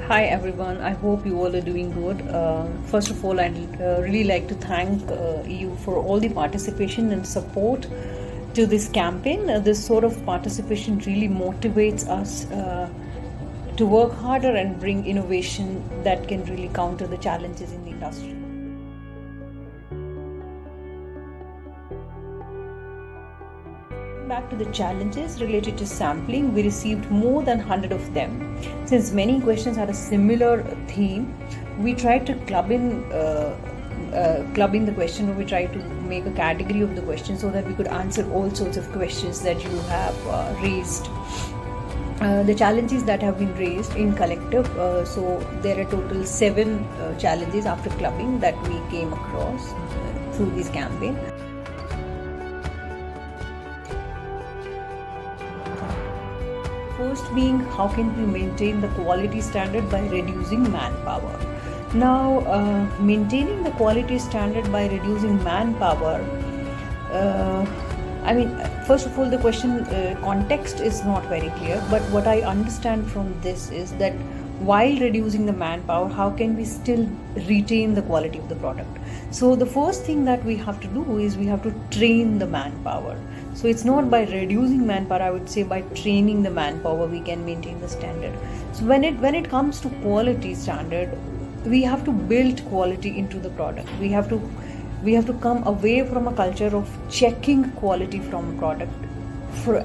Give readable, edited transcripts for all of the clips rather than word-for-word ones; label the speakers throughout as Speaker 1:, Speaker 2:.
Speaker 1: Hi everyone, I hope you all are doing good. First of all, I'd really like to thank you for all the participation and support to this campaign. This sort of participation really motivates us to work harder and bring innovation that can really counter the challenges in the industry. Back to the challenges related to sampling, we received more than 100 of them. Since many questions had a similar theme, we tried to club in the question, or we tried to make a category of the question so that we could answer all sorts of questions that you have raised. The challenges that have been raised in collective, so there are total 7 challenges after clubbing that we came across through this campaign. First being, how can we maintain the quality standard by reducing manpower? Now, maintaining the quality standard by reducing manpower, first of all, the question context is not very clear, but what I understand from this is that while reducing the manpower, how can we still retain the quality of the product? So the first thing that we have to do is we have to train the manpower. So it's not by reducing manpower, I would say by training the manpower we can maintain the standard. So when it comes to quality standard, we have to build quality into the product. We have to come away from a culture of checking quality from a product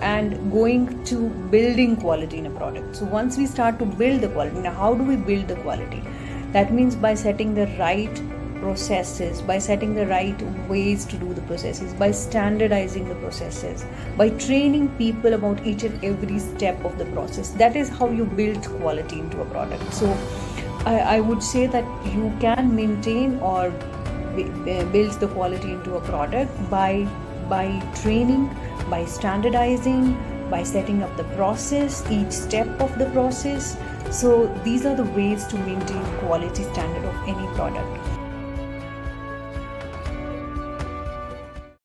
Speaker 1: and going to building quality in a product. So once we start to build the quality, now how do we build the quality? That means by setting the right processes, by setting the right ways to do the processes, by standardizing the processes, by training people about each and every step of the process. That is how you build quality into a product. So I would say that you can maintain or build the quality into a product by training, by standardizing, by setting up the process, each step of the process. So these are the ways to maintain quality standard of any product.